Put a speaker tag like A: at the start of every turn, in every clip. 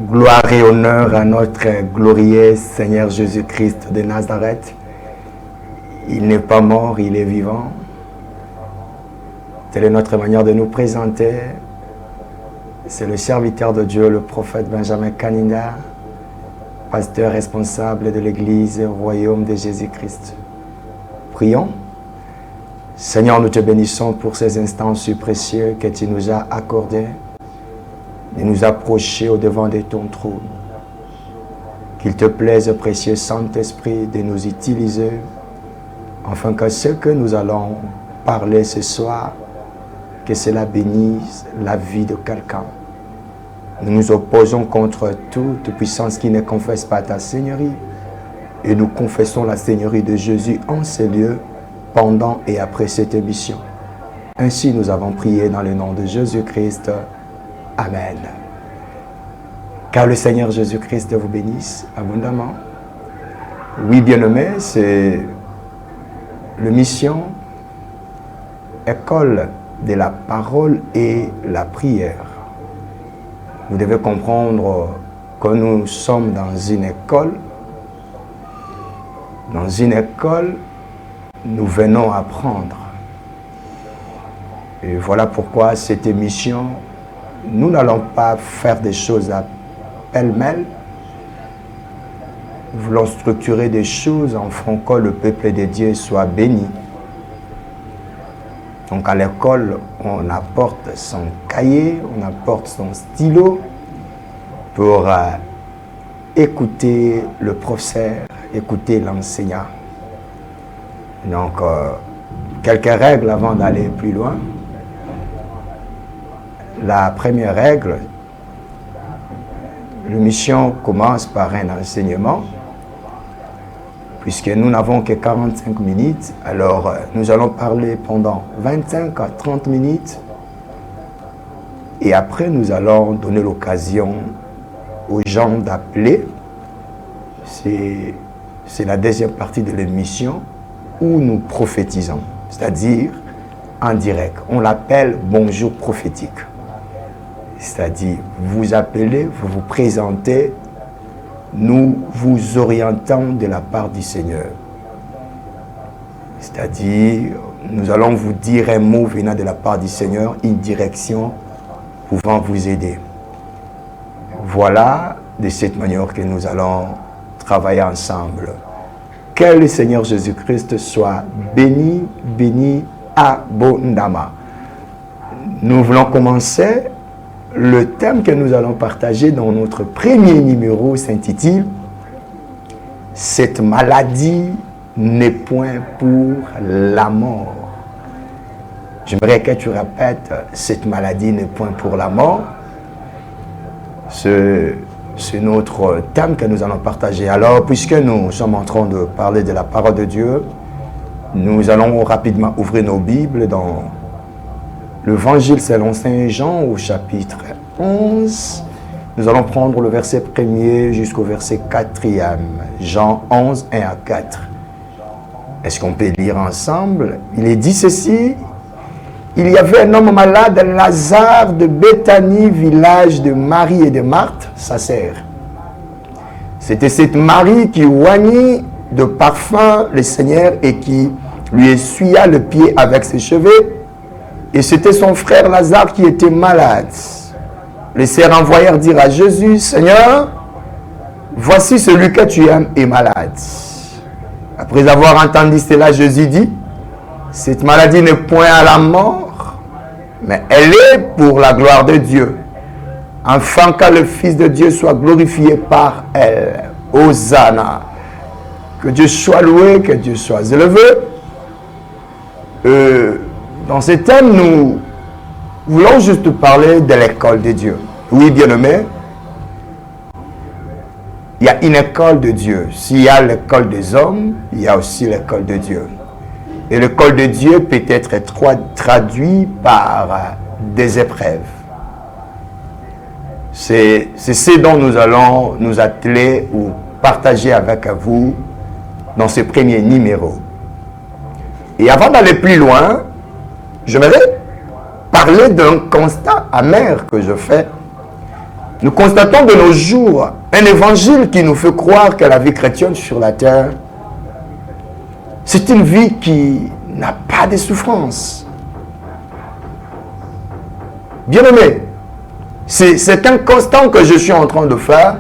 A: Gloire et honneur à notre glorieux Seigneur Jésus-Christ de Nazareth. Il n'est pas mort, il est vivant. Telle est notre manière de nous présenter. C'est le serviteur de Dieu, le prophète Benjamin Kaninda, pasteur responsable de l'Église Royaume de Jésus-Christ. Prions. Seigneur, nous te bénissons pour ces instants si précieux que tu nous as accordés, de nous approcher au-devant de ton trône. Qu'il te plaise, précieux Saint-Esprit, de nous utiliser, afin que ce que nous allons parler ce soir, que cela bénisse la vie de quelqu'un. Nous nous opposons contre toute puissance qui ne confesse pas ta Seigneurie, et nous confessons la Seigneurie de Jésus en ces lieux, pendant et après cette émission. Ainsi nous avons prié dans le nom de Jésus-Christ. Amen. Car le Seigneur Jésus-Christ vous bénisse abondamment. Oui, bien-aimés, c'est l'émission École de la parole et la prière. Vous devez comprendre que nous sommes dans une école. Dans une école, nous venons apprendre. Et voilà pourquoi cette émission, nous n'allons pas faire des choses à pêle-mêle. Nous voulons structurer des choses en faisant que le peuple de Dieu soit béni. Donc à l'école, on apporte son cahier, on apporte son stylo pour écouter le professeur, écouter l'enseignant. Donc, quelques règles avant d'aller plus loin. La première règle, l'émission commence par un enseignement. Puisque nous n'avons que 45 minutes, alors nous allons parler pendant 25 à 30 minutes. Et après, nous allons donner l'occasion aux gens d'appeler. C'est la deuxième partie de l'émission où nous prophétisons, c'est-à-dire en direct. On l'appelle bonjour prophétique. C'est-à-dire, vous appelez, vous vous présentez, nous vous orientons de la part du Seigneur. C'est-à-dire, nous allons vous dire un mot venant de la part du Seigneur, une direction pouvant vous aider. Voilà de cette manière que nous allons travailler ensemble. Que le Seigneur Jésus-Christ soit béni, béni abondamment. Nous voulons commencer. Le thème que nous allons partager dans notre premier numéro s'intitule « Cette maladie n'est point pour la mort ». J'aimerais que tu répètes « Cette maladie n'est point pour la mort ». C'est notre thème que nous allons partager. Alors, puisque nous sommes en train de parler de la parole de Dieu, nous allons rapidement ouvrir nos Bibles dans l'Évangile selon Saint Jean au chapitre 11. Nous allons prendre le verset 1er jusqu'au verset 4e. Jean 11, 1 à 4. Est-ce qu'on peut lire ensemble? Il est dit ceci. Il y avait un homme malade, Lazare de Béthanie, village de Marie et de Marthe, sa sœur. C'était cette Marie qui oignit de parfum le Seigneur et qui lui essuya le pied avec ses cheveux. Et c'était son frère Lazare qui était malade. Les sœurs envoyèrent dire à Jésus, « Seigneur, voici celui que tu aimes est malade. » Après avoir entendu cela, Jésus dit, « Cette maladie n'est point à la mort, mais elle est pour la gloire de Dieu, afin que le Fils de Dieu soit glorifié par elle. Hosanna. » Que Dieu soit loué, que Dieu soit élevé. Dans ce thème, nous voulons juste parler de l'école de Dieu. Oui, bien-aimés, il y a une école de Dieu. S'il y a l'école des hommes, il y a aussi l'école de Dieu. Et l'école de Dieu peut être traduit par des épreuves. C'est ce dont nous allons nous atteler ou partager avec vous dans ce premier numéro. Et avant d'aller plus loin, j'aimerais parler d'un constat amer que je fais. Nous constatons de nos jours un évangile qui nous fait croire que la vie chrétienne sur la terre, c'est une vie qui n'a pas de souffrance. Bien aimé, c'est un constat que je suis en train de faire,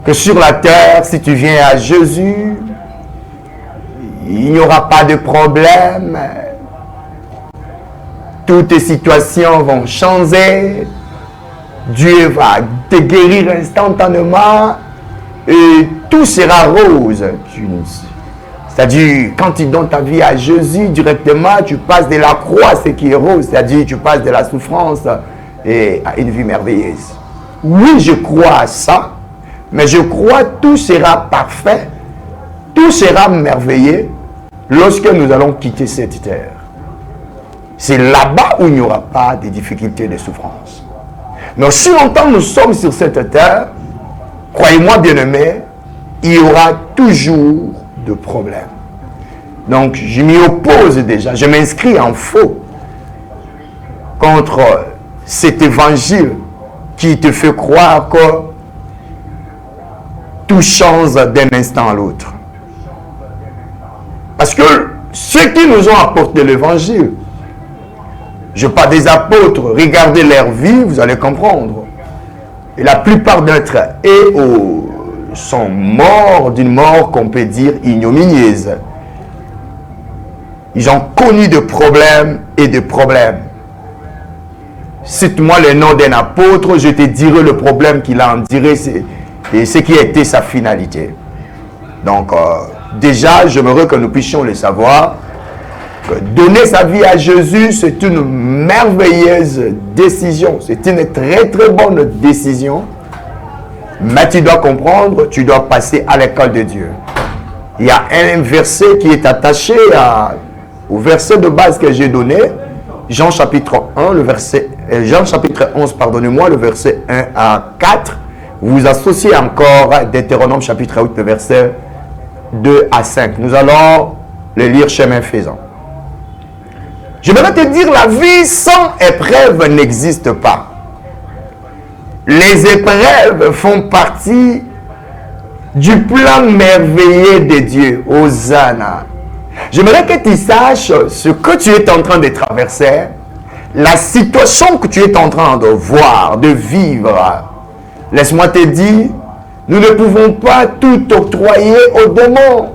A: que sur la terre, si tu viens à Jésus, il n'y aura pas de problème. Toutes tes situations vont changer. Dieu va te guérir instantanément et tout sera rose. C'est-à-dire, quand tu donnes ta vie à Jésus directement, tu passes de la croix à ce qui est rose. C'est-à-dire, tu passes de la souffrance et à une vie merveilleuse. Oui, je crois à ça, mais je crois que tout sera parfait, tout sera merveilleux lorsque nous allons quitter cette terre. C'est là-bas où il n'y aura pas de difficultés, de souffrance. Mais aussi longtemps nous sommes sur cette terre, croyez-moi bien-aimés, il y aura toujours de problèmes. Donc je m'y oppose déjà, je m'inscris en faux contre cet évangile qui te fait croire que tout change d'un instant à l'autre. Parce que ceux qui nous ont apporté l'évangile, je parle des apôtres, regardez leur vie, vous allez comprendre. Et la plupart d'entre eux sont morts d'une mort qu'on peut dire ignominieuse. Ils ont connu de problèmes et de problèmes. Cite-moi le nom d'un apôtre, je te dirai le problème qu'il a enduré et ce qui a été sa finalité. Donc, déjà, j'aimerais que nous puissions le savoir. Que donner sa vie à Jésus, c'est une merveilleuse décision. C'est une très très bonne décision. Mais tu dois comprendre, tu dois passer à l'école de Dieu. Il y a un verset qui est attaché au verset de base que j'ai donné. Jean chapitre 1, Jean chapitre 11, pardonnez-moi, le verset 1 à 4. Vous associez encore Deutéronome chapitre 8, le verset 2 à 5. Nous allons le lire chemin faisant. Je vais te dire, la vie sans épreuve n'existe pas. Les épreuves font partie du plan merveilleux de Dieu. Hosanna. J'aimerais que tu saches ce que tu es en train de traverser, la situation que tu es en train de voir, de vivre. Laisse-moi te dire, nous ne pouvons pas tout octroyer au démon.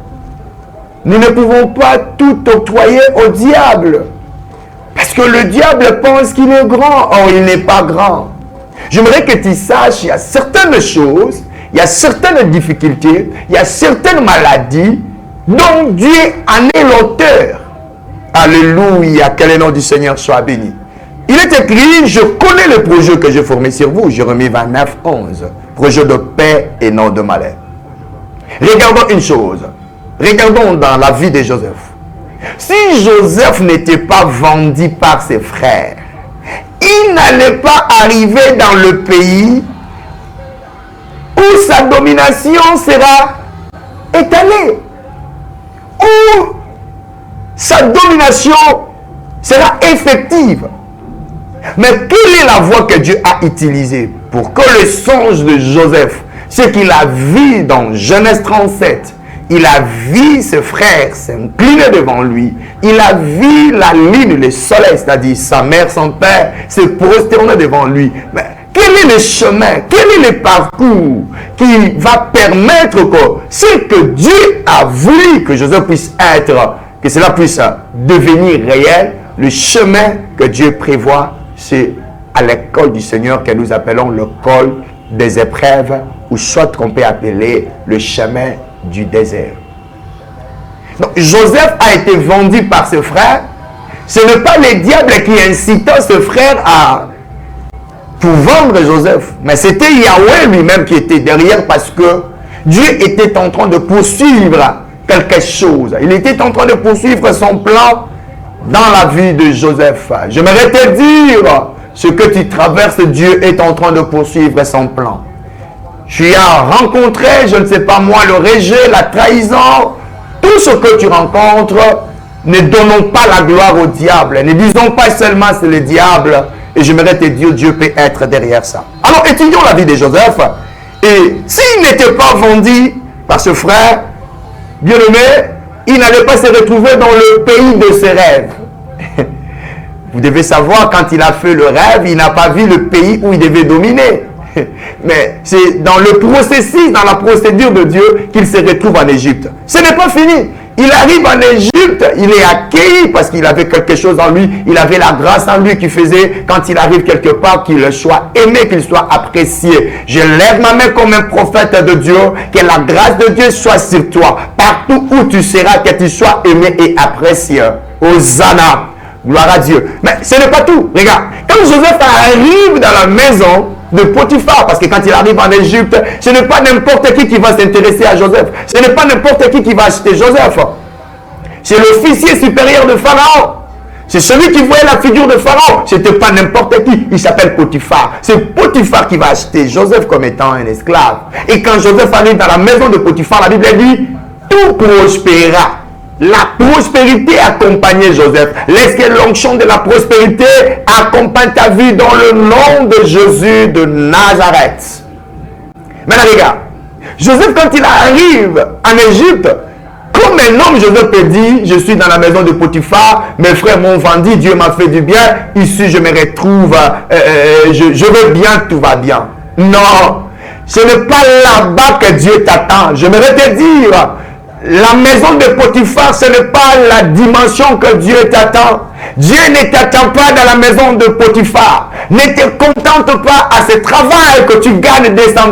A: Nous ne pouvons pas tout octroyer au diable. Parce que le diable pense qu'il est grand. Or, il n'est pas grand. J'aimerais que tu saches, il y a certaines choses, il y a certaines difficultés, il y a certaines maladies dont Dieu en est l'auteur. Alléluia, que le nom du Seigneur soit béni. Il est écrit, je connais le projet que j'ai formé sur vous. Jérémie 29, 11. Projet de paix et non de malheur. Regardons une chose. Regardons dans la vie de Joseph. Si Joseph n'était pas vendu par ses frères, il n'allait pas arriver dans le pays où sa domination sera étalée, où sa domination sera effective. Mais quelle est la voie que Dieu a utilisée pour que le songe de Joseph, ce qu'il a vu dans Genèse 37, il a vu ses frères s'incliner devant lui. Il a vu la lune, le soleil, c'est-à-dire sa mère, son père, se prosterner devant lui. Mais quel est le chemin, quel est le parcours qui va permettre que ce que Dieu a voulu que Joseph puisse être, que cela puisse devenir réel, le chemin que Dieu prévoit, c'est à l'école du Seigneur que nous appelons l'école des épreuves, ou soit qu'on peut appeler le chemin du désert. Donc Joseph a été vendu par ses frères. Ce n'est pas le diable qui incita ses frères pour vendre Joseph. Mais c'était Yahweh lui-même qui était derrière parce que Dieu était en train de poursuivre quelque chose. Il était en train de poursuivre son plan dans la vie de Joseph. J'aimerais te dire, ce que tu traverses, Dieu est en train de poursuivre son plan. Tu as rencontré, je ne sais pas moi, le rejet, la trahison, tout ce que tu rencontres, ne donnons pas la gloire au diable. Ne disons pas seulement c'est le diable. Et j'aimerais te dire, Dieu peut être derrière ça. Alors étudions la vie de Joseph. Et s'il n'était pas vendu par ce frère, bien aimé, il n'allait pas se retrouver dans le pays de ses rêves. Vous devez savoir, quand il a fait le rêve, il n'a pas vu le pays où il devait dominer. Mais c'est dans le processus, dans la procédure de Dieu qu'il se retrouve en Égypte. Ce n'est pas fini. Il arrive en Égypte, il est accueilli parce qu'il avait quelque chose en lui. Il avait la grâce en lui qui faisait, quand il arrive quelque part, qu'il soit aimé, qu'il soit apprécié. Je lève ma main comme un prophète de Dieu, que la grâce de Dieu soit sur toi. Partout où tu seras, que tu sois aimé et apprécié. Hosanna. Gloire à Dieu. Mais ce n'est pas tout. Regarde, quand Joseph arrive dans la maison de Potiphar, parce que quand il arrive en Égypte, ce n'est pas n'importe qui va s'intéresser à Joseph. Ce n'est pas n'importe qui va acheter Joseph. C'est l'officier supérieur de Pharaon. C'est celui qui voyait la figure de Pharaon. Ce n'était pas n'importe qui. Il s'appelle Potiphar. C'est Potiphar qui va acheter Joseph comme étant un esclave. Et quand Joseph arrive dans la maison de Potiphar, la Bible dit, tout prospérera. La prospérité accompagnait Joseph. Laisse que l'onction de la prospérité accompagne ta vie dans le nom de Jésus de Nazareth. Maintenant regarde, Joseph quand il arrive en Égypte, comme un homme, Joseph peut dire, je suis dans la maison de Potiphar, mes frères m'ont vendu, Dieu m'a fait du bien, ici je me retrouve, je veux bien, tout va bien. Non, ce n'est pas là-bas que Dieu t'attend. J'aimerais te dire, la maison de Potiphar, ce n'est pas la dimension que Dieu t'attend. Dieu ne t'attend pas dans la maison de Potiphar. Ne te contente pas à ce travail que tu gagnes $200.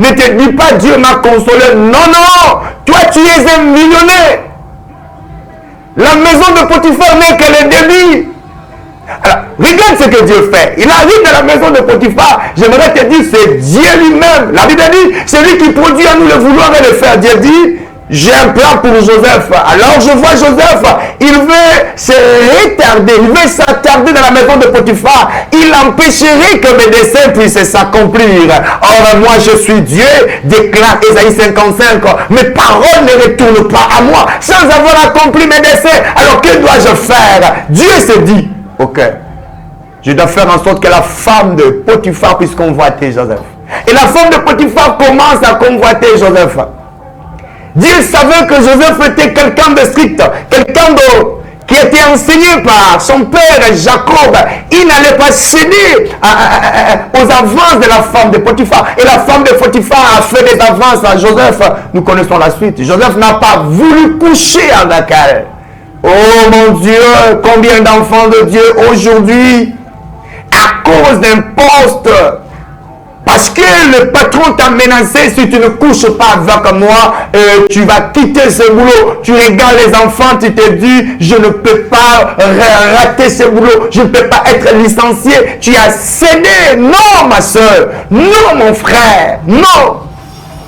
A: Ne te dis pas Dieu m'a consolé. Non, non. Toi, tu es un millionnaire. La maison de Potiphar n'est que le début. Alors, regarde ce que Dieu fait. Il arrive dans la maison de Potiphar. J'aimerais te dire, c'est Dieu lui-même. La Bible dit, c'est lui qui produit à nous le vouloir et le faire. Dieu dit, j'ai un plan pour Joseph. Alors je vois Joseph, il veut se retarder, il veut s'attarder dans la maison de Potiphar. Il empêcherait que mes desseins puissent s'accomplir. Or moi je suis Dieu, déclare Ésaïe 55. Mes paroles ne retournent pas à moi sans avoir accompli mes desseins. Alors que dois-je faire? Dieu se dit, ok, je dois faire en sorte que la femme de Potiphar puisse convoiter Joseph. Et la femme de Potiphar commence à convoiter Joseph. Dieu savait que Joseph était quelqu'un de strict, quelqu'un qui était enseigné par son père Jacob. Il n'allait pas céder aux avances de la femme de Potiphar. Et la femme de Potiphar a fait des avances à Joseph. Nous connaissons la suite. Joseph n'a pas voulu coucher avec elle. Oh mon Dieu, combien d'enfants de Dieu aujourd'hui, à cause d'un poste, parce que le patron t'a menacé, si tu ne couches pas avec moi, tu vas quitter ce boulot. Tu regardes les enfants, tu te dis, je ne peux pas rater ce boulot, je ne peux pas être licencié. Tu as cédé. Non, ma soeur, non, mon frère, non.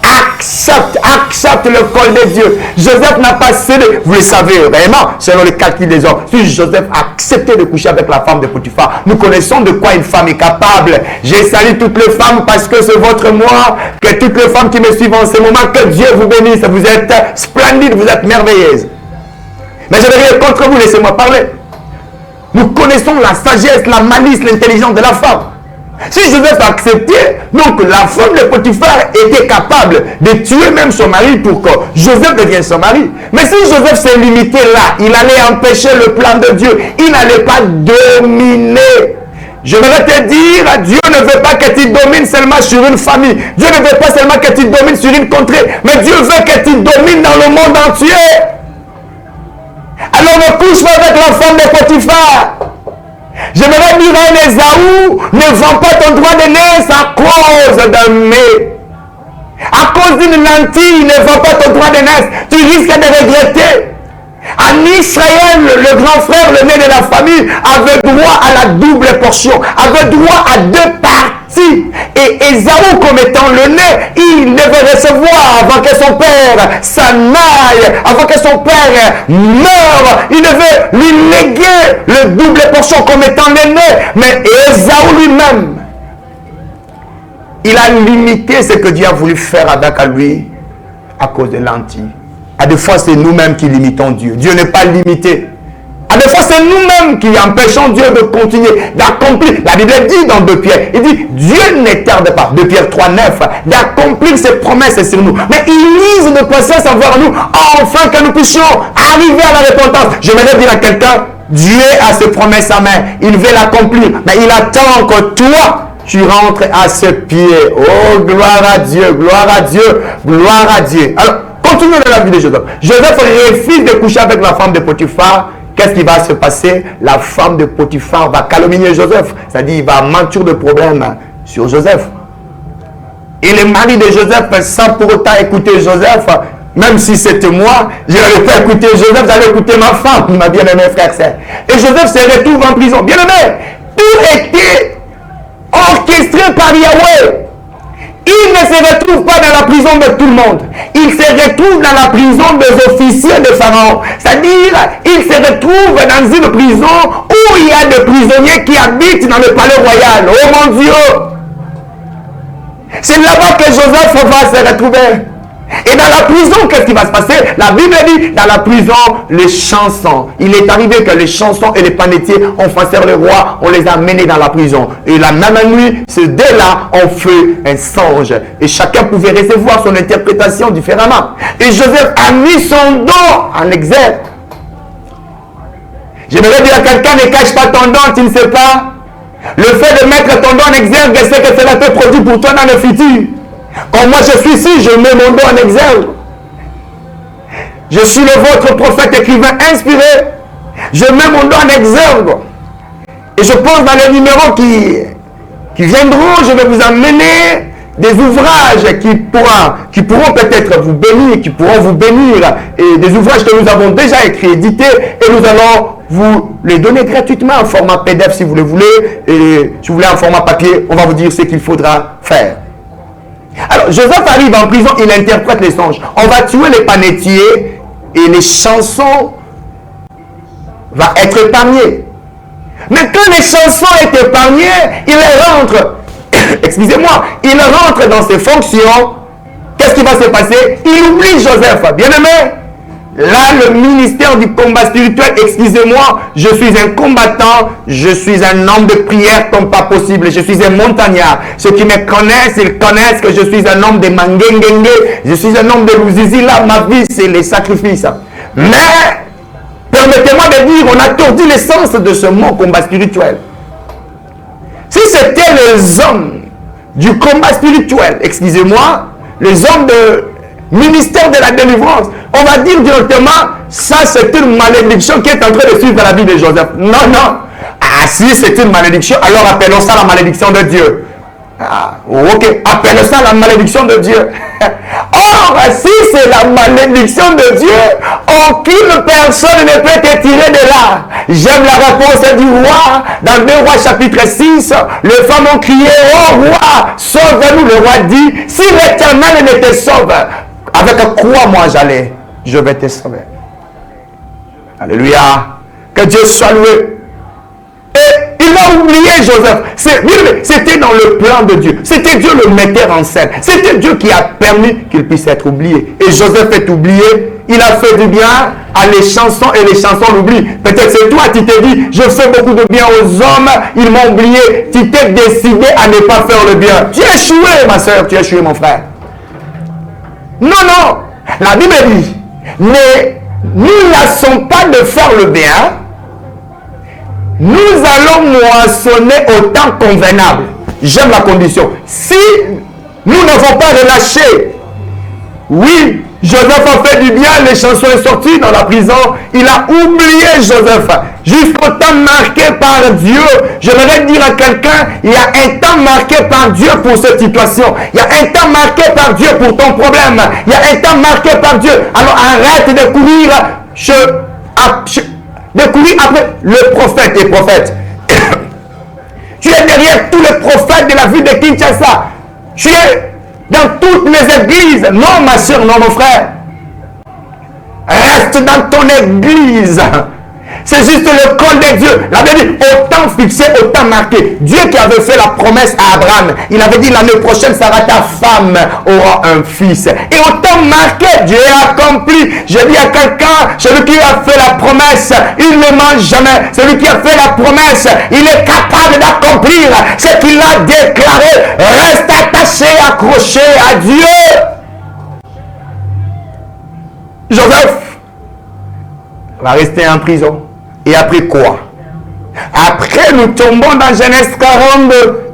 A: Accepte le col de Dieu. Joseph n'a pas cédé. Vous le savez vraiment, selon les calculs des hommes. Si Joseph a accepté de coucher avec la femme de Potiphar, nous connaissons de quoi une femme est capable. J'ai salué toutes les femmes parce que c'est votre moi. Que toutes les femmes qui me suivent en ce moment, que Dieu vous bénisse. Vous êtes splendides, vous êtes merveilleuses. Mais je n'ai rien contre vous, laissez-moi parler. Nous connaissons la sagesse, la malice, l'intelligence de la femme. Si Joseph a accepté, donc la femme de Potiphar était capable de tuer même son mari pour que Joseph devienne son mari. Mais si Joseph s'est limité là, il allait empêcher le plan de Dieu. Il n'allait pas dominer. Je voudrais te dire, Dieu ne veut pas que tu domines seulement sur une famille. Dieu ne veut pas seulement que tu domines sur une contrée. Mais Dieu veut que tu domines dans le monde entier. Alors ne couche pas avec la femme de Potiphar. J'aimerais dire à un Ésaü, ne vends pas ton droit de naissance à cause d'un mets. À cause d'une lentille, ne vends pas ton droit de naissance. Tu risques de regretter. En Israël, le grand frère, le nez de la famille, avait droit à la double portion, avait droit à 2 parties. Et Ésaü, comme étant le nez, il devait recevoir avant que son père s'en aille, avant que son père meure. Il devait lui léguer le double portion comme étant l'aîné. Mais Ésaü lui-même, il a limité ce que Dieu a voulu faire avec lui à cause de l'anti. À des fois, c'est nous-mêmes qui limitons Dieu. Dieu n'est pas limité. À des fois, c'est nous-mêmes qui empêchons Dieu de continuer, d'accomplir. La Bible dit dans 2 Pierre, il dit, Dieu ne tarde pas, 2 Pierre 3, 9, d'accomplir ses promesses sur nous. Mais il lise de patience envers nous, afin que nous puissions arriver à la repentance. Je vais dire à quelqu'un, Dieu a ses promesses à main. Il veut l'accomplir. Mais il attend que toi, tu rentres à ses pieds. Oh, gloire à Dieu, gloire à Dieu, gloire à Dieu. Alors, continuons dans la vie de Joseph. Joseph refuse de coucher avec la femme de Potiphar. Qu'est-ce qui va se passer? La femme de Potiphar va calomnier Joseph. C'est-à-dire, il va mentir de problème sur Joseph. Et le mari de Joseph, sans pour autant écouter Joseph, même si c'était moi, je n'allais pas écouter Joseph, j'allais écouter ma femme, ma bien-aimée frère. Et Joseph se retrouve en prison. Bien-aimé, tout était orchestré par Yahweh. Il ne se retrouve pas dans la prison de tout le monde. Il se retrouve dans la prison des officiers de Pharaon. C'est-à-dire, il se retrouve dans une prison où il y a des prisonniers qui habitent dans le palais royal. Oh mon Dieu! C'est là-bas que Joseph va se retrouver. Et dans la prison, qu'est-ce qui va se passer? La Bible dit, dans la prison, les chansons. Il est arrivé que les chansons et les panetiers ont forcé le roi, on les a menés dans la prison. Et la même nuit, ces deux-là ont fait un songe. Et chacun pouvait recevoir son interprétation différemment. Et Joseph a mis son don en exergue. J'aimerais dire à quelqu'un, ne cache pas ton don, tu ne sais pas. Le fait de mettre ton don en exergue, c'est que cela peut produire pour toi dans le futur. Quand moi je suis ici, je mets mon dos en exergue. Je suis le vôtre prophète écrivain inspiré. Je mets mon dos en exergue. Et je pense dans les numéros qui viendront, je vais vous amener des ouvrages qui pourront peut-être vous bénir, qui pourront vous bénir. Et des ouvrages que nous avons déjà écrits, édités, et nous allons vous les donner gratuitement en format PDF si vous le voulez. Et si vous voulez en format papier, on va vous dire ce qu'il faudra faire. Alors, Joseph arrive en prison, il interprète les songes. On va tuer les panetiers et les chansons vont être épargnées. Mais quand les chansons sont épargnées, il rentre, excusez-moi, il rentre dans ses fonctions. Qu'est-ce qui va se passer? Il oublie Joseph. Bien aimé, là, le ministère du combat spirituel, excusez-moi, je suis un combattant, je suis un homme de prière comme pas possible, je suis un montagnard. Ceux qui me connaissent, ils connaissent que je suis un homme de Mangengenge, je suis un homme de Luzizi, là, ma vie, c'est les sacrifices. Mais, permettez-moi de dire, on a tordu l'essence de ce mot combat spirituel. Si c'était les hommes du combat spirituel, excusez-moi, les hommes de ministère de la délivrance, on va dire directement, ça c'est une malédiction qui est en train de suivre la vie de Joseph. Non, non. Ah, si c'est une malédiction, alors appelons ça la malédiction de Dieu. Ah, ok, appelons ça la malédiction de Dieu. Or, si c'est la malédiction de Dieu, aucune personne ne peut te tirer de là. J'aime la réponse du roi. Dans 2 Rois chapitre 6, les femmes ont crié, oh roi, sauve-nous. Le roi dit, si l'Éternel ne te sauve, avec quoi moi j'allais, je vais te sauver. Alléluia. Que Dieu soit loué. Et il a oublié Joseph. C'était dans le plan de Dieu. C'était Dieu le metteur en scène. C'était Dieu qui a permis qu'il puisse être oublié. Et Joseph est oublié. Il a fait du bien à les chansons et les chansons l'oublient. Peut-être c'est toi qui t'es dit, je fais beaucoup de bien aux hommes, ils m'ont oublié. Tu t'es décidé à ne pas faire le bien. Tu es échoué, ma soeur, tu es échoué, mon frère. Non, non. La Bible dit, mais nous ne lassons pas de faire le bien. Nous allons moissonner au temps convenable. J'aime la condition. Si nous n'avons pas relâché, oui, Joseph a fait du bien, les chansons sont sorties dans la prison. Il a oublié Joseph. Jusqu'au temps marqué par Dieu. J'aimerais dire à quelqu'un, il y a un temps marqué par Dieu pour cette situation. Il y a un temps marqué par Dieu pour ton problème. Il y a un temps marqué par Dieu. Alors arrête de courir de courir après le prophète et prophète. Tu es derrière tous les prophètes de la ville de Kinshasa. Tu es dans toutes les églises. Non, ma soeur, non, mon frère. Reste dans ton église. C'est juste le col de Dieu. La Bible dit, autant fixé, autant marqué. Dieu qui avait fait la promesse à Abraham, il avait dit l'année prochaine, Sarah, ta femme aura un fils. Et autant marqué, Dieu a accompli. Je dis à quelqu'un, celui qui a fait la promesse, il ne ment jamais. Celui qui a fait la promesse, il est capable d'accomplir ce qu'il a déclaré. Reste attaché, accroché à Dieu. Joseph va rester en prison. Et après quoi? Après, nous tombons dans Genèse 42.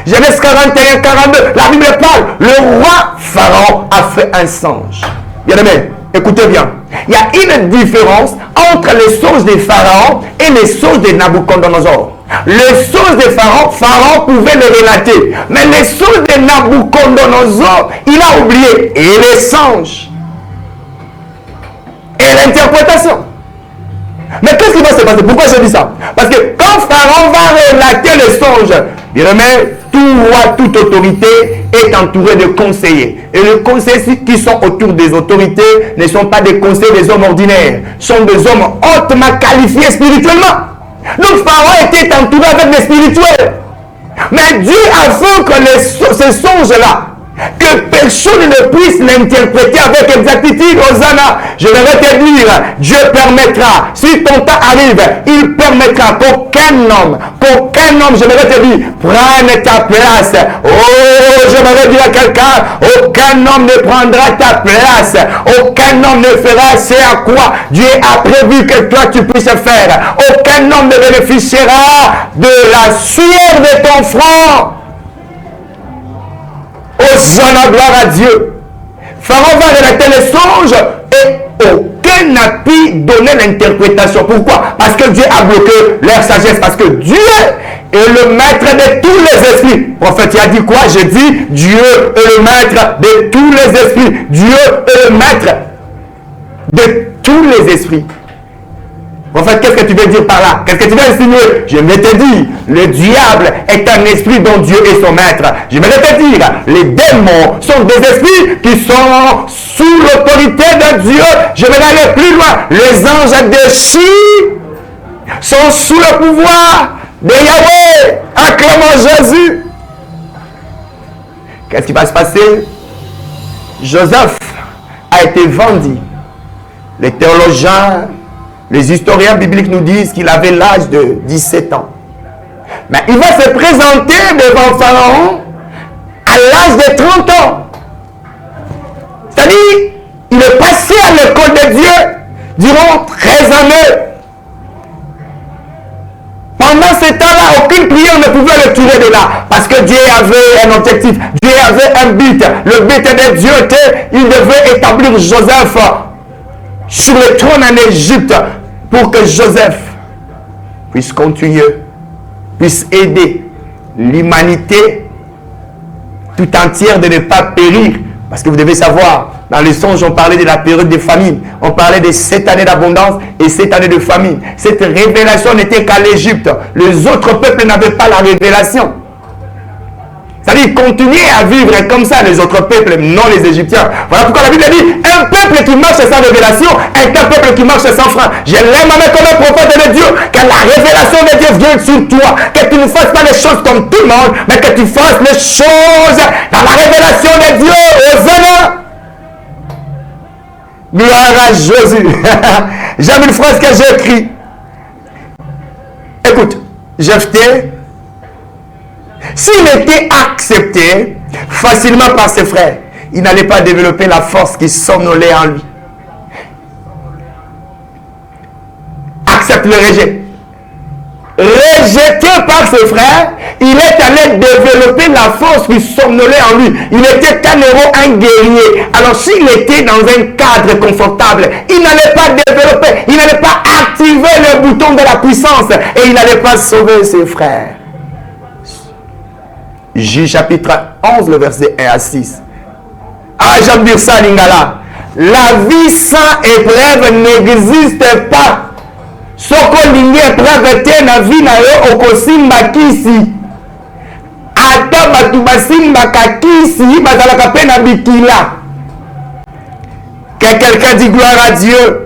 A: Genèse 41, 42. La Bible parle. Le roi Pharaon a fait un songe. Bien aimé, écoutez bien. Il y a une différence entre les songes de Pharaon et les songes de Nabucodonosor. Les songes de Pharaon, Pharaon pouvait les relater. Mais les songes de Nabucodonosor, il a oublié. Et les songes. Et l'interprétation. Mais qu'est-ce qui va se passer? Pourquoi je dis ça? Parce que quand Pharaon va relater le songe, il remet tout roi, toute autorité est entouré de conseillers. Et les conseillers qui sont autour des autorités ne sont pas des conseillers des hommes ordinaires, sont des hommes hautement qualifiés spirituellement. Donc Pharaon était entouré avec des spirituels. Mais Dieu a fait que ces songes-là, que personne ne puisse l'interpréter avec exactitude. Hosanna, je vais te dire, Dieu permettra, si ton temps arrive, il permettra qu'aucun homme, je vais te dire, prenne ta place. Oh, je vais dire à quelqu'un, aucun homme ne prendra ta place, aucun homme ne fera ce à quoi Dieu a prévu que toi tu puisses faire. Aucun homme ne bénéficiera de la sueur de ton front. Hosanna, gloire à Dieu. Pharaon va relater les songes et aucun n'a pu donner l'interprétation. Pourquoi? Parce que Dieu a bloqué leur sagesse. Parce que Dieu est le maître de tous les esprits. Le prophète, il a dit quoi? J'ai dit, Dieu est le maître de tous les esprits. Dieu est le maître de tous les esprits. En fait, qu'est-ce que tu veux dire par là? Qu'est-ce que tu veux insinuer? Je vais te dire, le diable est un esprit dont Dieu est son maître. Je vais te dire, les démons sont des esprits qui sont sous l'autorité de Dieu. Je vais aller plus loin. Les anges déchus sont sous le pouvoir de Yahweh. Acclamons Jésus. Qu'est-ce qui va se passer? Joseph a été vendu. Les théologiens, les historiens bibliques nous disent qu'il avait l'âge de 17 ans. Mais il va se présenter devant Pharaon à l'âge de 30 ans. C'est-à-dire, il est passé à l'école de Dieu durant 13 années. Pendant ce temps-là, aucune prière ne pouvait le tirer de là. Parce que Dieu avait un objectif. Dieu avait un but. Le but de Dieu était, il devait établir Joseph sur le trône en Égypte pour que Joseph puisse continuer, puisse aider l'humanité tout entière de ne pas périr. Parce que vous devez savoir, dans les songes, on parlait de la période de famine. On parlait de 7 années d'abondance et 7 années de famine. Cette révélation n'était qu'à l'Égypte. Les autres peuples n'avaient pas la révélation. C'est-à-dire, continuer à vivre comme ça, les autres peuples, non les Égyptiens. Voilà pourquoi la Bible dit, un peuple qui marche sans révélation est un peuple qui marche sans frein. Je l'aime comme un prophète de Dieu, que la révélation de Dieu vienne sur toi, que tu ne fasses pas les choses comme tout le monde, mais que tu fasses les choses dans la révélation de Dieu. Hosanna! Gloire à Jésus. J'aime une phrase que j'ai écrite. Écoute, Jephthé, s'il était accepté facilement par ses frères, il n'allait pas développer la force qui somnolait en lui. Accepte le rejet. Rejeté par ses frères, il est allé développer la force qui somnolait en lui. Il était un héros, un guerrier. Alors s'il était dans un cadre confortable, il n'allait pas développer, il n'allait pas activer le bouton de la puissance et il n'allait pas sauver ses frères. Juge chapitre 11, le verset 1 à 6. Ah, j'aime dire ça, Lingala. La vie sans épreuve n'existe pas. Soko lingi épreuve te na vie na yo okosimba kisi. Ata batu basimbaka kisi bazalaka pe na bikila. Que quelqu'un dit gloire à Dieu.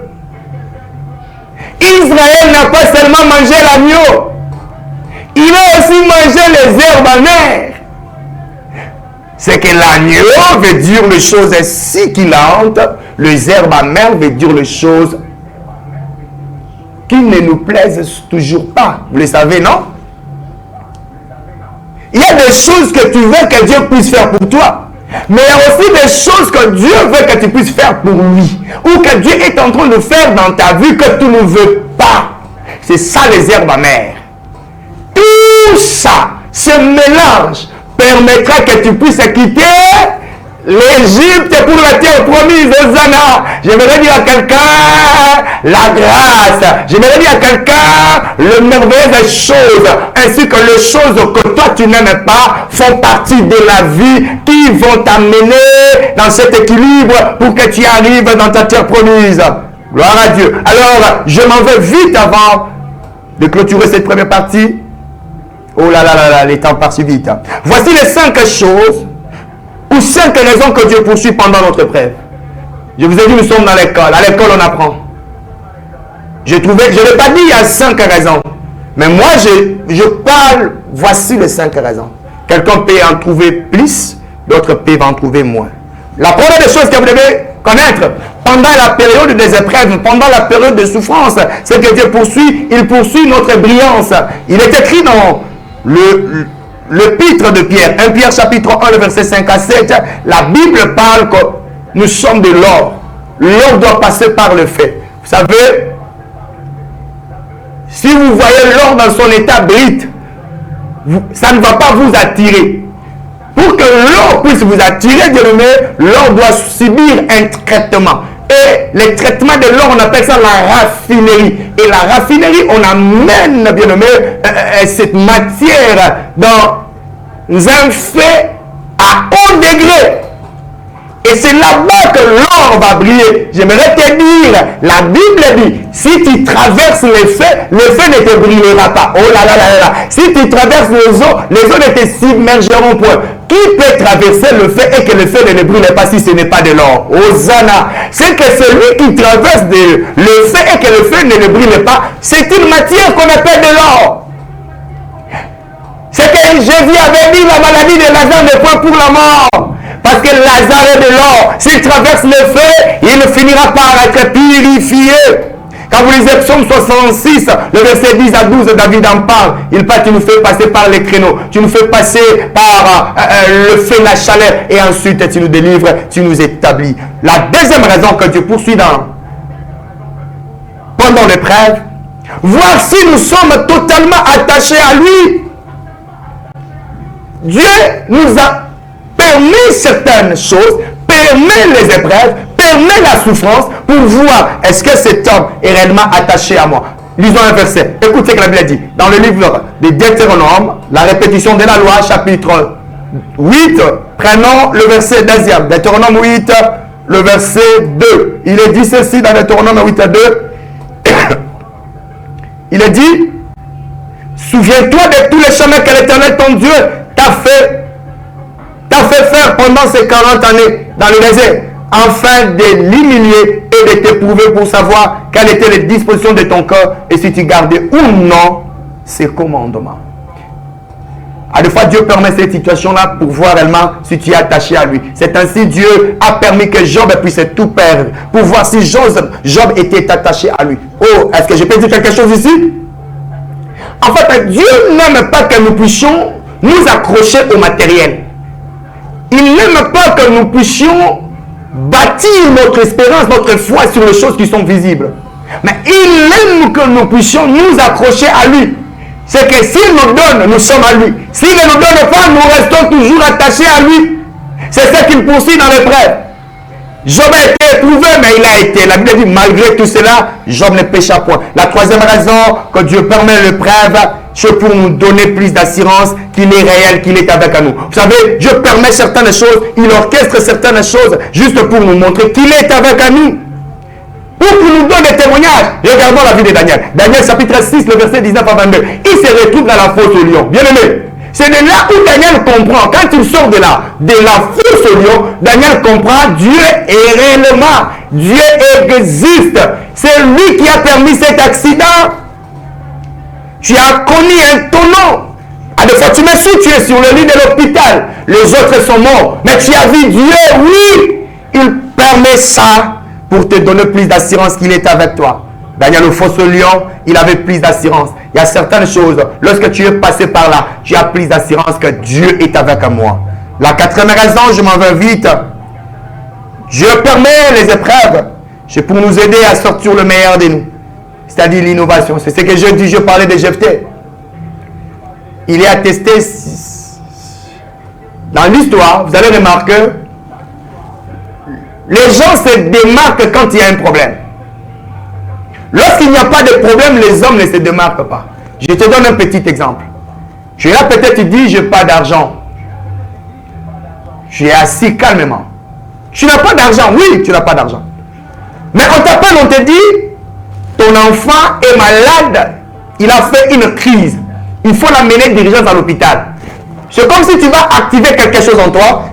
A: Israël n'a pas seulement mangé l'agneau, il a aussi mangé les herbes amères. C'est que l'agneau veut dire les choses succulentes, les herbes amères veut dire les choses qui ne nous plaisent toujours pas. Vous le savez, non? Il y a des choses que tu veux que Dieu puisse faire pour toi. Mais il y a aussi des choses que Dieu veut que tu puisses faire pour lui. Ou que Dieu est en train de faire dans ta vie que tu ne veux pas. C'est ça les herbes amères. Tout ça, ce mélange, permettra que tu puisses quitter l'Égypte pour la terre promise. Hosanna. J'aimerais dire à quelqu'un la grâce. J'aimerais dire à quelqu'un les merveilleuses choses, ainsi que les choses que toi tu n'aimes pas font partie de la vie qui vont t'amener dans cet équilibre pour que tu arrives dans ta terre promise. Gloire à Dieu. Alors, je m'en vais vite avant de clôturer cette première partie. Oh là là là là, les temps passent vite. Voici les 5 choses ou 5 raisons que Dieu poursuit pendant notre prêve. Je vous ai dit, nous sommes dans l'école. À l'école, on apprend. Je n'ai pas dit il y a 5 raisons. Mais moi, je parle, voici les 5 raisons. Quelqu'un peut en trouver plus, d'autres peuvent en trouver moins. La première des choses que vous devez connaître, pendant la période des épreuves, pendant la période de souffrance, c'est que Dieu poursuit, il poursuit notre brillance. Il est écrit dans l'épître de Pierre, 1 Pierre chapitre 1, le verset 5 à 7, la Bible parle que nous sommes de l'or. L'or doit passer par le feu. Vous savez, si vous voyez l'or dans son état brut, ça ne va pas vous attirer. Pour que l'or puisse vous attirer, l'or doit subir un traitement. Et le traitement de l'or, on appelle ça la raffinerie. Et la raffinerie, on amène, bien aimé, cette matière dans un feu à haut degré. Et c'est là-bas que l'or va briller. J'aimerais te dire, la Bible dit, si tu traverses le feu ne te brillera pas. Oh là là là là. Si tu traverses les eaux ne te submergeront point. Qui peut traverser le feu et que le feu ne brille pas si ce n'est pas de l'or? Hosanna. C'est que celui qui traverse le feu et que le feu ne brille pas, c'est une matière qu'on appelle de l'or. C'est que Jésus avait dit la maladie de Lazare n'est point pour la mort. Parce que Lazare est de l'or. S'il traverse le feu, il finira par être purifié. Quand vous lisez Psaume 66, le verset 10 à 12, David en parle. Il parle, tu nous fais passer par les créneaux. Tu nous fais passer par le feu, la chaleur. Et ensuite, tu nous délivres, tu nous établis. La deuxième raison que Dieu poursuit pendant l'épreuve, voir si nous sommes totalement attachés à lui. Dieu nous a permis certaines choses, permet les épreuves, permet la souffrance pour voir est-ce que cet homme est réellement attaché à moi. Lisons un verset. Écoutez ce que la Bible dit. Dans le livre de Deutéronome, la répétition de la loi, chapitre 8, prenons le verset 2e. Deutéronome 8, le verset 2. Il est dit ceci dans Deutéronome 8 à 2. Il est dit, souviens-toi de tous les chemins que l'Éternel ton Dieu t'a fait faire pendant ces 40 années dans le désert, afin de l'humilier et de t'éprouver pour savoir quelles étaient les dispositions de ton cœur et si tu gardais ou non ses commandements. À des fois, Dieu permet cette situation-là pour voir réellement si tu es attaché à lui. C'est ainsi Dieu a permis que Job puisse tout perdre pour voir si Job était attaché à lui. Oh, est-ce que je peux dire quelque chose ici? En fait, Dieu n'aime pas que nous puissions nous accrocher au matériel. Il n'aime pas que nous puissions bâtir notre espérance, notre foi sur les choses qui sont visibles. Mais il aime que nous puissions nous accrocher à lui. C'est que s'il nous donne, nous sommes à lui. S'il ne nous donne pas, nous restons toujours attachés à lui. C'est ce qu'il poursuit dans l'épreuve. Job a été éprouvé, mais il a été. La Bible dit, malgré tout cela, Job ne pécha point. La troisième raison que Dieu permet l'épreuve, c'est pour nous donner plus d'assurance qu'il est réel, qu'il est avec nous. Vous savez, Dieu permet certaines choses, il orchestre certaines choses juste pour nous montrer qu'il est avec nous. Pour qu'il nous donne des témoignages. Regardons la vie de Daniel. Daniel chapitre 6, le verset 19 à 22. Il se retrouve dans la fosse au lion. Bien aimé. C'est de là où Daniel comprend. Quand il sort de la fosse au lion, Daniel comprend Dieu est réellement. Dieu existe. C'est lui qui a permis cet accident. Tu as connu un tonneau. À des fois, tu me suis, tu es sur le lit de l'hôpital. Les autres sont morts. Mais tu as vu Dieu, oui. Il permet ça pour te donner plus d'assurance qu'il est avec toi. Daniel au fosse au lion, il avait plus d'assurance. Il y a certaines choses, lorsque tu es passé par là, tu as plus d'assurance que Dieu est avec moi. La quatrième raison, je m'en vais vite. Dieu permet les épreuves. C'est pour nous aider à sortir le meilleur de nous. C'est-à-dire l'innovation. C'est ce que je dis, je parlais de Jephthé. Il est attesté dans l'histoire, vous allez remarquer, les gens se démarquent quand il y a un problème. Lorsqu'il n'y a pas de problème, les hommes ne se démarquent pas. Je te donne un petit exemple. Tu es là, peut-être tu dis, je n'ai pas d'argent. Tu es assis calmement. Tu n'as pas d'argent. Oui, tu n'as pas d'argent. Mais on t'appelle, on te dit, ton enfant est malade, il a fait une crise. Il faut l'amener d'urgence à l'hôpital. C'est comme si tu vas activer quelque chose en toi.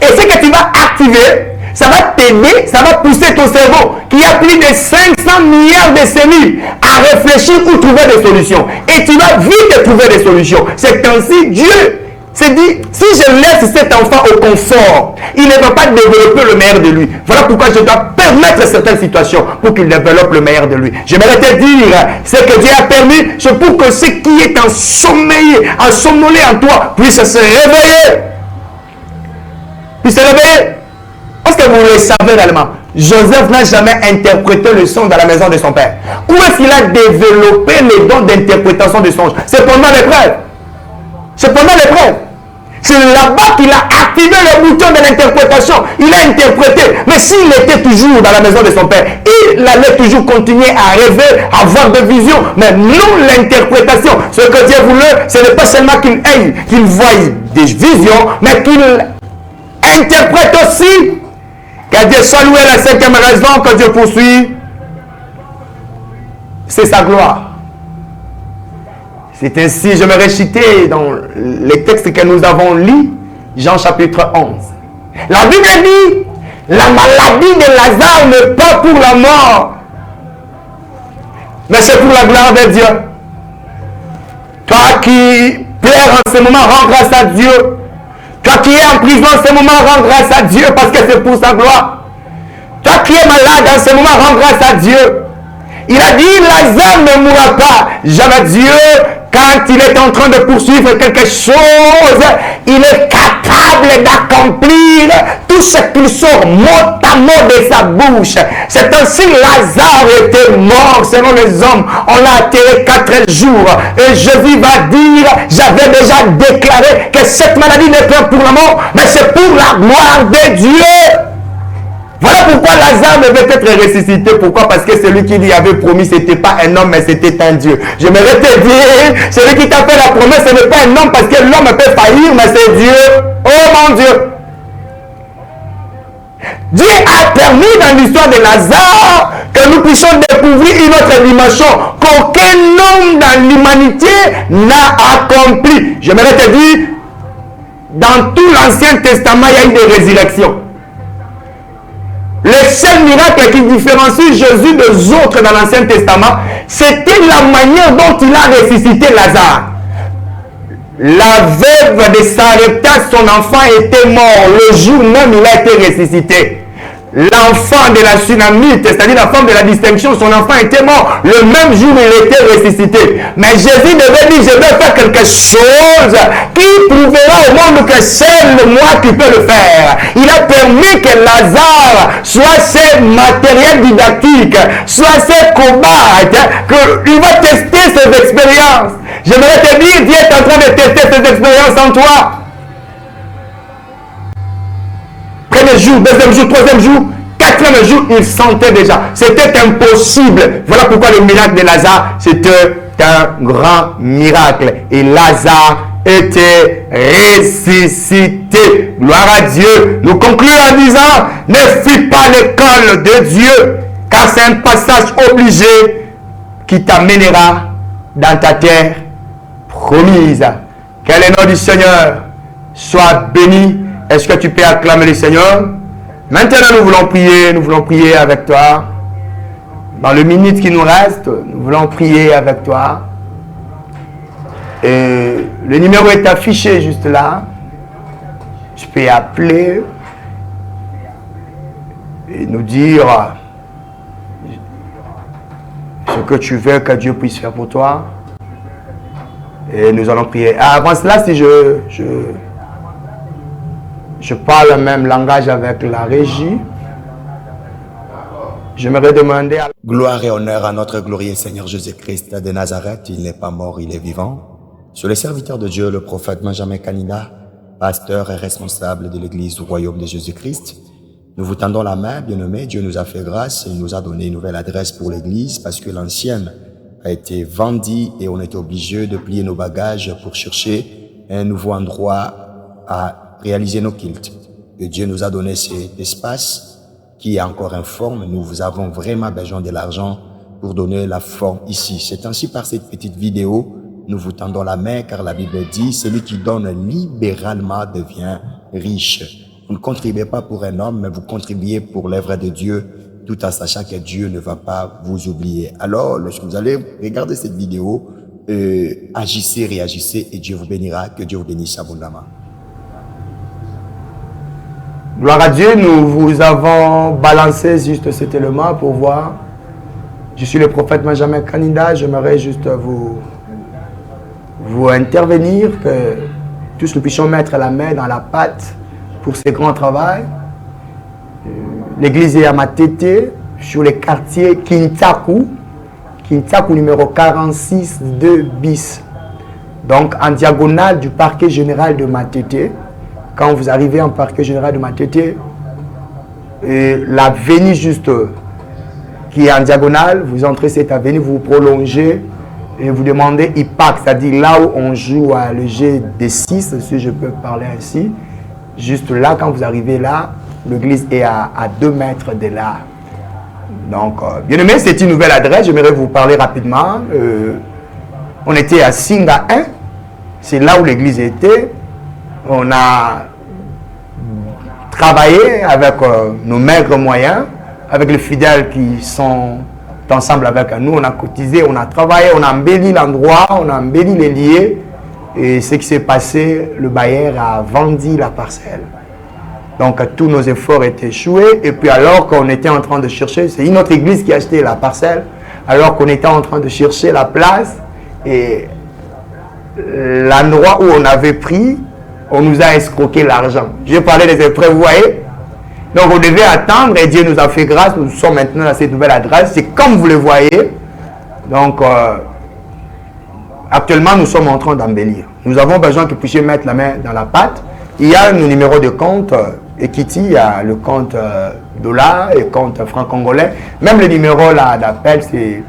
A: Et ce que tu vas activer, ça va t'aider, ça va pousser ton cerveau, qui a plus de 500 milliards de cellules, à réfléchir ou trouver des solutions. Et tu vas vite trouver des solutions. C'est ainsi Dieu s'est dit, si je laisse cet enfant au confort, il ne va pas développer le meilleur de lui. Voilà pourquoi je dois permettre certaines situations pour qu'il développe le meilleur de lui. J'aimerais te dire, ce que Dieu a permis, c'est pour que ce qui est ensommeillé en toi, puisse se réveiller. Puisse se réveiller. Parce que vous le savez réellement, Joseph n'a jamais interprété le songe dans la maison de son père. Où est-ce qu'il a développé les dons d'interprétation des songes? C'est pendant l'épreuve. C'est pendant l'épreuve. C'est là-bas qu'il a activé le bouton de l'interprétation. Il a interprété. Mais s'il était toujours dans la maison de son père, il allait toujours continuer à rêver, à avoir des visions. Mais non, l'interprétation. Ce que Dieu voulait, ce n'est pas seulement qu'il voie des visions, mais qu'il interprète aussi. Que Dieu soit loué. La cinquième raison que Dieu poursuit, c'est sa gloire. C'est ainsi, je me réciter dans les textes que nous avons lus, Jean chapitre 11. La Bible dit, la maladie de Lazare n'est pas pour la mort, mais c'est pour la gloire de Dieu. Toi qui pleures en ce moment, rends grâce à Dieu. Toi qui es en prison en ce moment, rends grâce à Dieu parce que c'est pour sa gloire. Toi qui es malade en ce moment, rends grâce à Dieu. Il a dit, Lazare ne mourra pas. Jamais Dieu, quand il est en train de poursuivre quelque chose, il est capable d'accomplir tout ce qu'il sort mot à mot de sa bouche. C'est ainsi Lazare était mort selon les hommes. On l'a atterré 4 jours. Et Jésus va dire, j'avais déjà déclaré que cette maladie n'est pas pour la mort, mais c'est pour la gloire de Dieu. Voilà pourquoi Lazare devait être ressuscité. Pourquoi? Parce que celui qui lui avait promis, ce n'était pas un homme, mais c'était un Dieu. J'aimerais te dire, celui qui t'a fait la promesse, ce n'est pas un homme, parce que l'homme peut faillir, mais c'est Dieu. Oh mon Dieu! Dieu a permis dans l'histoire de Lazare que nous puissions découvrir une autre dimension qu'aucun homme dans l'humanité n'a accompli. J'aimerais te dire, dans tout l'Ancien Testament, il y a eu des résurrections. Le seul miracle qui différencie Jésus des autres dans l'Ancien Testament, c'était la manière dont il a ressuscité Lazare. La veuve de Sarepta, son enfant était mort. Le jour même, il a été ressuscité. L'enfant de la Sunamite, c'est-à-dire la femme de la distinction, son enfant était mort. Le même jour, il était ressuscité. Mais Jésus devait dire, je vais faire quelque chose qui prouvera au monde que c'est moi qui peux le faire. Il a permis que Lazare soit ses matériels didactiques, soit ses cobayes, qu'il va tester ses expériences. J'aimerais te dire, Dieu est en train de tester ses expériences en toi. Premier jour, deuxième jour, troisième jour, quatrième jour, il sentait déjà. C'était impossible. Voilà pourquoi le miracle de Lazare, c'était un grand miracle. Et Lazare était ressuscité. Gloire à Dieu. Nous concluons en disant, ne fuis pas l'école de Dieu, car c'est un passage obligé qui t'amènera dans ta terre promise. Que le nom du Seigneur soit béni. Est-ce que tu peux acclamer le Seigneur? Maintenant, nous voulons prier avec toi. Dans le minute qui nous reste, nous voulons prier avec toi. Et le numéro est affiché juste là. Tu peux appeler et nous dire ce que tu veux que Dieu puisse faire pour toi. Et nous allons prier. Avant cela, si je parle le même langage avec la régie, j'aimerais demander à...
B: Gloire et honneur à notre glorieux Seigneur Jésus-Christ de Nazareth. Il n'est pas mort, il est vivant. Sur les serviteurs de Dieu, le prophète Benjamin Kanida, pasteur et responsable de l'église du royaume de Jésus-Christ, nous vous tendons la main, bien-aimés. Dieu nous a fait grâce et il nous a donné une nouvelle adresse pour l'église parce que l'ancienne a été vendue et on était obligé de plier nos bagages pour chercher un nouveau endroit à réaliser nos cultes. Et Dieu nous a donné cet espace qui est encore informe. Nous avons vraiment besoin de l'argent pour donner la forme ici. C'est ainsi par cette petite vidéo, nous vous tendons la main car la Bible dit, celui qui donne libéralement devient riche. Vous ne contribuez pas pour un homme, mais vous contribuez pour l'œuvre de Dieu, tout en sachant que Dieu ne va pas vous oublier. Alors, lorsque vous allez regarder cette vidéo, agissez, réagissez et Dieu vous bénira. Que Dieu vous bénisse abondamment.
A: Gloire à Dieu, nous vous avons balancé juste cet élément pour voir. Je suis le prophète Benjamin Kanida. J'aimerais juste vous intervenir, que tous nous puissions mettre la main dans la pâte pour ce grand travail. L'église est à Matete, sur le quartier Kintaku numéro 46 2 bis. Donc en diagonale du parquet général de Matete. Quand vous arrivez en parquet général de Matete, l'avenue juste qui est en diagonale, vous entrez cette avenue, vous prolongez et vous demandez IPAC, c'est-à-dire là où on joue à le jeu des 6, si je peux parler ainsi. Juste là, quand vous arrivez là, l'église est à 2 mètres de là. Donc, bien aimé, c'est une nouvelle adresse. J'aimerais vous parler rapidement. On était à Singa 1. C'est là où l'église était. On a travaillé avec nos maigres moyens, avec les fidèles qui sont ensemble avec nous. On a cotisé, on a travaillé, on a embelli l'endroit, on a embelli les lieux. Et ce qui s'est passé, le bailleur a vendu la parcelle. Donc tous nos efforts étaient échoués. Et puis alors qu'on était en train de chercher, c'est une autre église qui a acheté la parcelle, alors qu'on était en train de chercher la place. Et l'endroit où on avait pris, on nous a escroqué l'argent. J'ai parlé des épreuves, vous voyez. Donc on devait attendre et Dieu nous a fait grâce. Nous sommes maintenant à cette nouvelle adresse. C'est comme vous le voyez. Donc actuellement nous sommes en train d'embellir. Nous avons besoin que vous puissiez mettre la main dans la pâte. Il y a nos numéros de compte Equity, il y a le compte dollar et compte franc congolais. Même le numéro là d'appel, c'est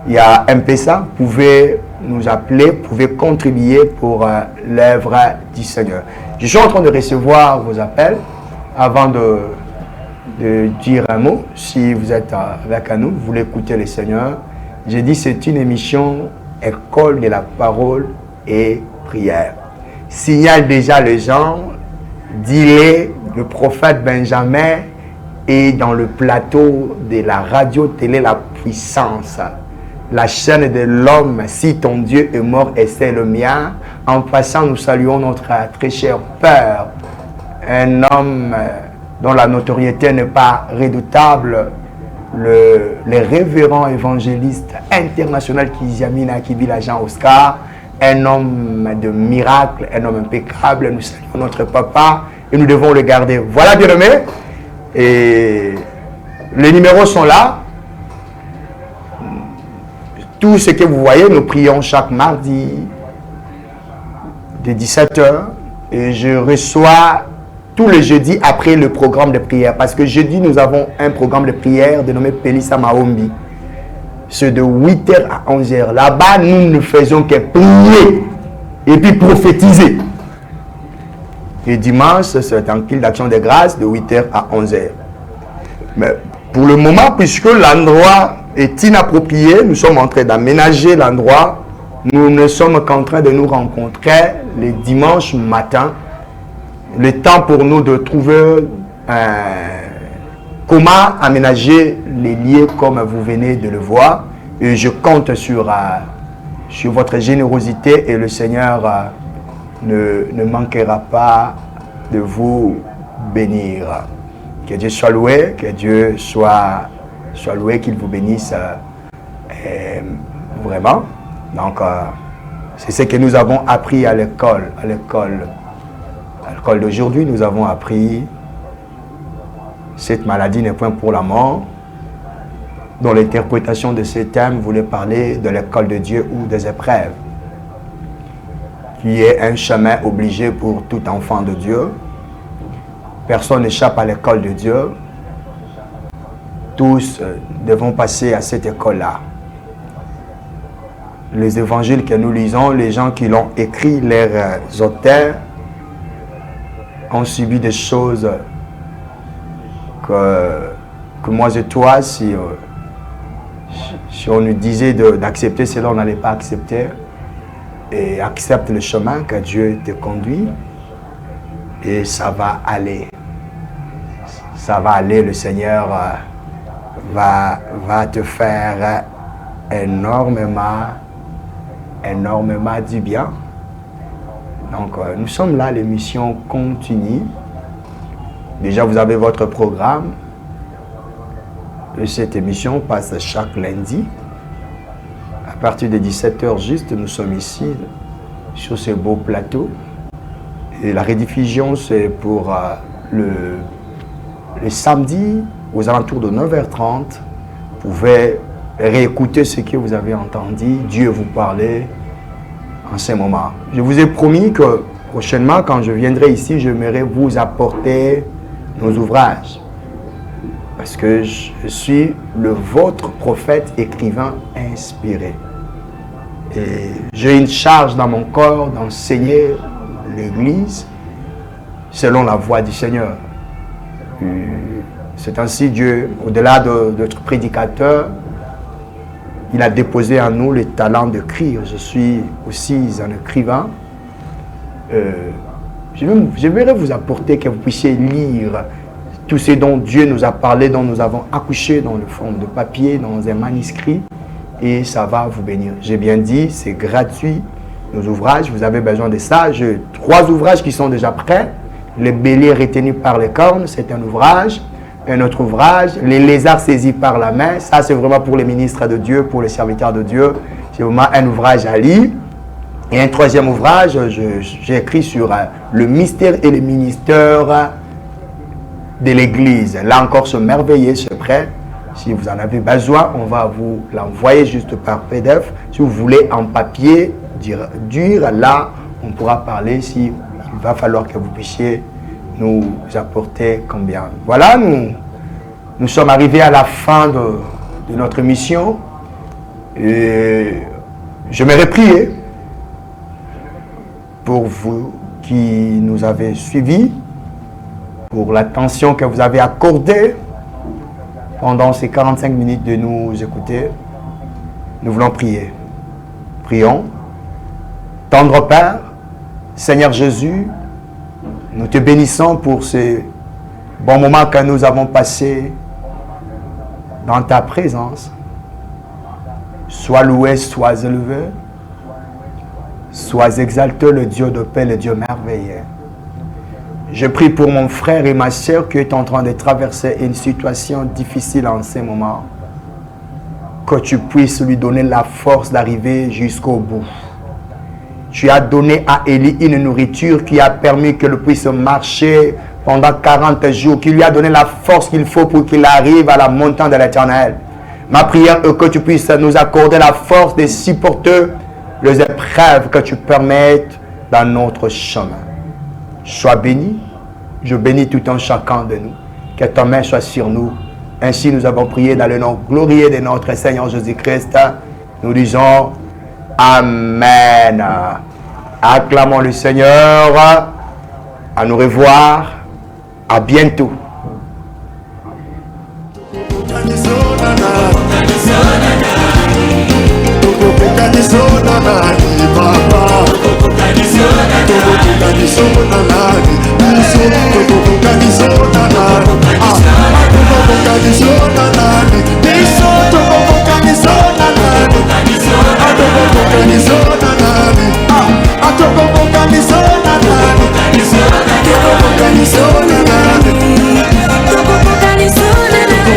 A: il y a M-Pesa. Vous pouvez nous appeler, vous pouvez contribuer pour l'œuvre du Seigneur. Je suis en train de recevoir vos appels avant de dire un mot. Si vous êtes avec nous, vous voulez écouter le Seigneur. J'ai dit c'est une émission école de la parole et prière. Signale déjà les gens, dis-les, le prophète Benjamin est dans le plateau de la radio-télé La Puissance. La chaîne de l'homme, si ton Dieu est mort et c'est le mien. En passant, nous saluons notre très cher Père, un homme dont la notoriété n'est pas redoutable, le révérend évangéliste international Kiziamina Kibila Jean Oscar, un homme de miracle, un homme impeccable. Nous saluons notre papa et nous devons le garder. Voilà, bien aimé. Et les numéros sont là. Tout ce que vous voyez, nous prions chaque mardi de 17h. Et je reçois tous les jeudis après le programme de prière. Parce que jeudi, nous avons un programme de prière dénommé Pelissa Maombi. c'est de 8h à 11h. Là-bas, nous ne faisons que prier et puis prophétiser. Et dimanche, c'est un culte d'action de grâce de 8h à 11h. Mais pour le moment, puisque l'endroit est inapproprié, nous sommes en train d'aménager l'endroit. Nous ne sommes qu'en train de nous rencontrer les dimanches matins. Le temps pour nous de trouver comment aménager les lieux comme vous venez de le voir. Et je compte sur votre générosité et le Seigneur ne manquera pas de vous bénir. Que Dieu soit loué, que Dieu soit loué, qu'il vous bénisse vraiment. Donc, c'est ce que nous avons appris à l'école. À l'école d'aujourd'hui, nous avons appris cette maladie n'est point pour la mort. Dans l'interprétation de ce thème, voulait parler de l'école de Dieu ou des épreuves, qui est un chemin obligé pour tout enfant de Dieu. Personne n'échappe à l'école de Dieu. Tous devons passer à cette école-là. Les évangiles que nous lisons, les gens qui l'ont écrit, leurs auteurs, ont subi des choses que moi et toi, si on nous disait d'accepter cela, on n'allait pas accepter. Et accepte le chemin que Dieu te conduit et ça va aller. Ça va aller, le Seigneur va te faire énormément du bien. Donc, nous sommes là, l'émission continue. Déjà, vous avez votre programme. Et cette émission passe chaque lundi. À partir de 17h juste, nous sommes ici, sur ce beau plateau. Et la rediffusion, c'est pour le samedi, aux alentours de 9h30. Vous pouvez réécouter ce que vous avez entendu. Dieu vous parlait en ce moment. Je vous ai promis que prochainement, quand je viendrai ici, j'aimerais vous apporter nos ouvrages. Parce que je suis votre prophète écrivain inspiré. Et j'ai une charge dans mon corps d'enseigner l'Église selon la voix du Seigneur. C'est ainsi Dieu, au-delà d'être prédicateur, il a déposé en nous le talent d'écrire. Je suis aussi un écrivain. J'aimerais vous apporter que vous puissiez lire tout ce dont Dieu nous a parlé, dont nous avons accouché dans le forme de papier, dans un manuscrit, et ça va vous bénir. J'ai bien dit, c'est gratuit, nos ouvrages, vous avez besoin de ça. J'ai 3 ouvrages qui sont déjà prêts. Les béliers retenus par les cornes, c'est un ouvrage. Un autre ouvrage, les lézards saisis par la main, ça c'est vraiment pour les ministres de Dieu, pour les serviteurs de Dieu. C'est vraiment un ouvrage à lire. Et un 3e ouvrage, j'ai écrit sur le mystère et le ministère de l'Église. Là encore, ce merveilleux, c'est prêt. Si vous en avez besoin, on va vous l'envoyer juste par PDF. Si vous voulez en papier, dur, là, on pourra parler si il va falloir que vous puissiez nous apporter combien. Voilà, nous sommes arrivés à la fin de notre mission. Et j'aimerais prier pour vous qui nous avez suivis, pour l'attention que vous avez accordée pendant ces 45 minutes de nous écouter. Nous voulons prier. Prions. Tendre Père, Seigneur Jésus, nous te bénissons pour ces bons moments que nous avons passés dans ta présence. Sois loué, sois élevé, sois exalté, le Dieu de paix, le Dieu merveilleux. Je prie pour mon frère et ma soeur qui est en train de traverser une situation difficile en ce moment. Que tu puisses lui donner la force d'arriver jusqu'au bout. Tu as donné à Élie une nourriture qui a permis qu'il puisse marcher pendant 40 jours, qui lui a donné la force qu'il faut pour qu'il arrive à la montagne de l'Éternel. Ma prière est que tu puisses nous accorder la force de supporter les épreuves que tu permettes dans notre chemin. Sois béni, je bénis tout un chacun de nous. Que ta main soit sur nous Ainsi nous avons prié dans le nom glorieux de notre Seigneur Jésus-Christ. Nous disons Amen. Acclamons le Seigneur. À nous revoir. À bientôt.
C: Arizona